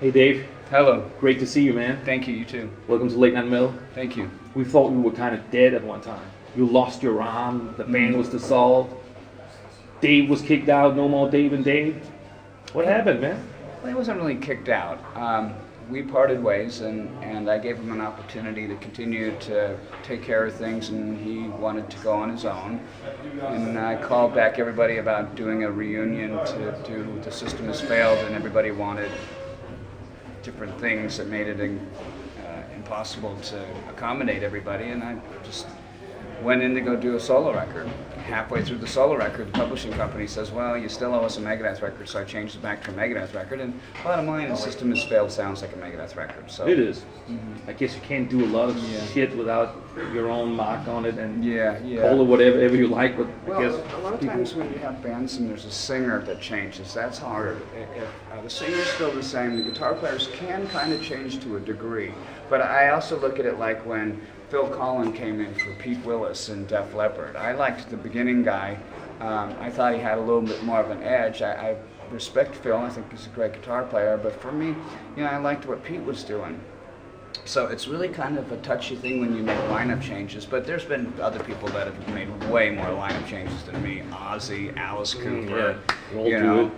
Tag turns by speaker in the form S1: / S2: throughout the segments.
S1: Hey Dave,
S2: Hello.
S1: great to see you, man.
S2: Thank you, you too.
S1: Welcome to Late Night Mill.
S2: Thank you.
S1: We thought you were kind of dead at one time. You lost your arm, the band was dissolved, Dave was kicked out, no more Dave and Dave. What happened, man?
S2: Well, he wasn't really kicked out. We parted ways, and I gave him an opportunity to continue to take care of things, and he wanted to go on his own. And I called back everybody about doing a reunion to do The System Has Failed, and everybody wanted different things that made it impossible to accommodate everybody, and I just went in to go do a solo record. Halfway through the solo record, the publishing company says, well, you still owe us a Megadeth record, so I changed it back to a Megadeth record, and bottom line, The System Has Failed sounds like a Megadeth record. So
S1: it is. I guess you can't do a lot of shit without your own mark on it and call it whatever you like, but
S2: well,
S1: I guess
S2: a lot of times when you have bands and there's a singer that changes, that's hard. If the singer's still the same, the guitar players can kind of change to a degree, but I also look at it like when Phil Collen came in for Pete Willis in Def Leppard. I liked the beginning guy. I thought he had a little bit more of an edge. I respect Phil. I think he's a great guitar player. But for me, I liked what Pete was doing. So it's really kind of a touchy thing when you make lineup changes. But there's been other people that have made way more lineup changes than me. Ozzy, Alice Cooper.
S1: You know.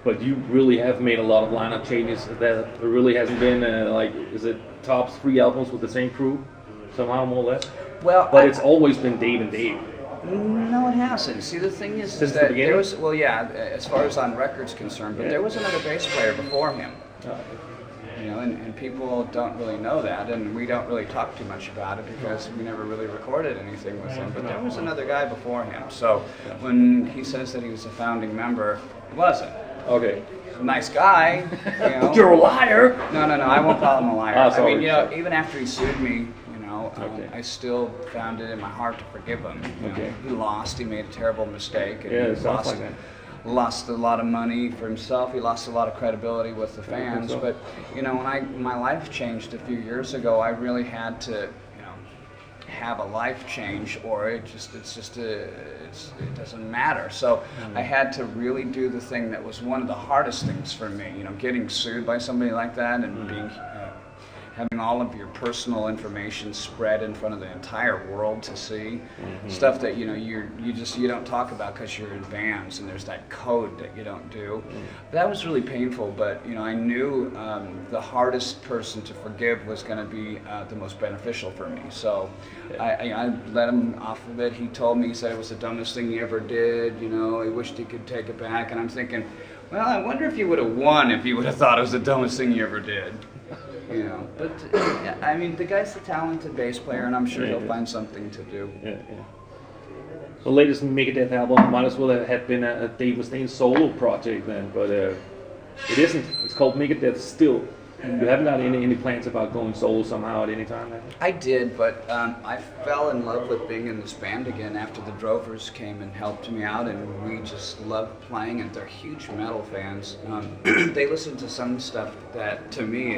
S1: But you really have made a lot of lineup changes. That there really hasn't been is it top 3 albums with the same crew? Somehow, more or less.
S2: Well,
S1: but it's always been Dave and Dave.
S2: No, it hasn't. See, the thing is
S1: Since
S2: that
S1: the
S2: there was, as far as on record's concerned, but there was another bass player before him. And people don't really know that, and we don't really talk too much about it because we never really recorded anything with him. But there was another guy before him. So when he says that he was a founding member, he wasn't.
S1: Okay.
S2: Nice guy,
S1: You're a liar.
S2: No, I won't call him a liar.
S1: Oh, sorry,
S2: I mean, even after he sued me, I still found it in my heart to forgive him. He lost. He made a terrible mistake. And
S1: it sounds like that.
S2: Lost a lot of money for himself. He lost a lot of credibility with the fans. But when my life changed a few years ago, I really had to have a life change, or it doesn't matter. So I had to really do the thing that was one of the hardest things for me. Getting sued by somebody like that and being having all of your personal information spread in front of the entire world to see, stuff that you don't talk about because you're in bands and there's that code that you don't do. That was really painful, but I knew the hardest person to forgive was going to be the most beneficial for me. So I let him off of it. He told me, he said it was the dumbest thing he ever did. He wished he could take it back, and I'm thinking, well, I wonder if he would have won if he would have thought it was the dumbest thing he ever did. But I mean, the guy's a talented bass player, and I'm sure he'll find something to do.
S1: The latest Megadeth album might as well have been a Dave Mustaine solo project then, but it isn't. It's called Megadeth still. You haven't got any plans about going solo somehow at any time?
S2: I did, but I fell in love with being in this band again after the Drovers came and helped me out, and we just loved playing, and they're huge metal fans. They listen to some stuff that, to me,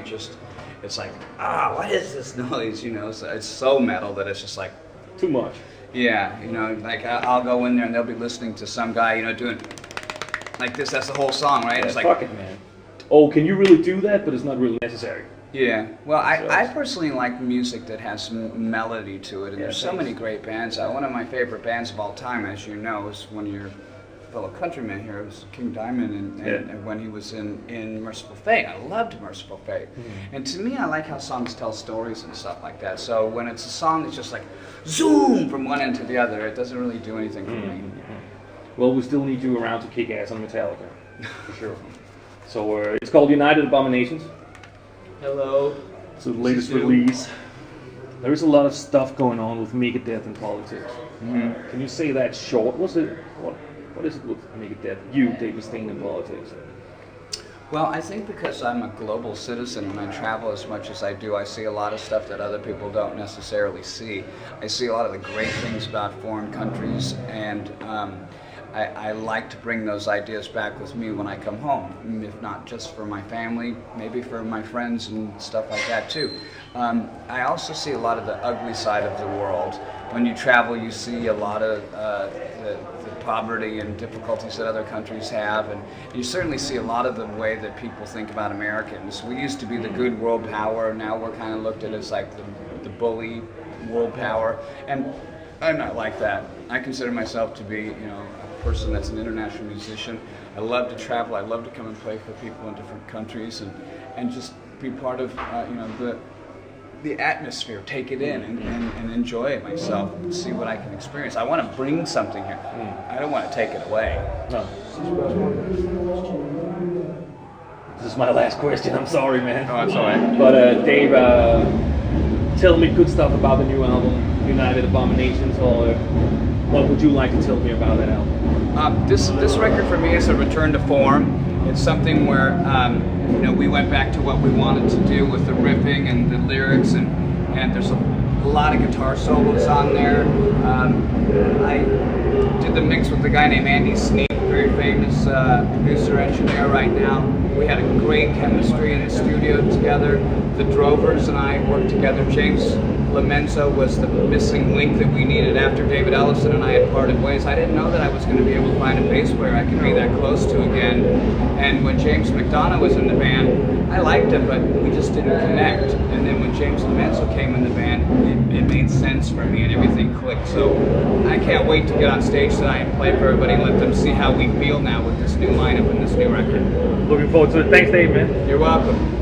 S2: it's like, what is this noise? So it's so metal that it's just like...
S1: Too much.
S2: Yeah, like I'll go in there and they'll be listening to some guy, doing like this, that's the whole song, right?
S1: Yeah,
S2: it's like,
S1: fuck it, man. Oh, can you really do that? But it's not really necessary.
S2: Yeah, well, I personally like music that has some melody to it, and there's so many great bands. One of my favorite bands of all time, as you know, is one of your fellow countrymen here. It was King Diamond, and when he was in Merciful Fate. I loved Merciful Fate. And to me, I like how songs tell stories and stuff like that. So when it's a song that's just like, zoom, from one end to the other, it doesn't really do anything for me.
S1: Well, we still need you around to kick ass on Metallica, for sure. So it's called United Abominations.
S2: Hello.
S1: It's the latest release. There is a lot of stuff going on with Megadeth and politics. Can you say that short? What is it with Megadeth, you, Dave Mustaine, and politics?
S2: Well, I think because I'm a global citizen and I travel as much as I do, I see a lot of stuff that other people don't necessarily see. I see a lot of the great things about foreign countries, and I like to bring those ideas back with me when I come home, if not just for my family, maybe for my friends and stuff like that too. I also see a lot of the ugly side of the world, when you travel, you see a lot of the poverty and difficulties that other countries have, and you certainly see a lot of the way that people think about Americans. We used to be the good world power, now we're kind of looked at as like the bully world power, and I'm not like that. I consider myself to be, you know, a person that's an international musician. I love to travel, I love to come and play for people in different countries, and just be part of, you know, the atmosphere, take it in and enjoy it myself, and see what I can experience. I want to bring something here. I don't want to take it away.
S1: No. This is my last question. I'm sorry, man.
S2: Oh, that's all right.
S1: But Dave, tell me good stuff about the new album, United Abominations, or what would you like to tell me about that album?
S2: This record for me is a return to form. It's something where you know, we went back to what we wanted to do with the riffing and the lyrics, and there's a lot of guitar solos on there. I did the mix with a guy named Andy Sneap, very famous producer engineer right now. We had a great chemistry in the studio together. The Drovers and I worked together. James Lamenzo was the missing link that we needed after David Ellison and I had parted ways. I didn't know that I was going to be able to find a bass player I could be that close to again. And when James McDonough was in the band, I liked him, but we just didn't connect. And then when James Lamenzo came in the band, it made sense for me and everything clicked. So I can't wait to get on stage tonight and play for everybody and let them see how we feel now with this new lineup and this new record.
S1: Looking forward to it. Thanks, Dave, man.
S2: You're welcome.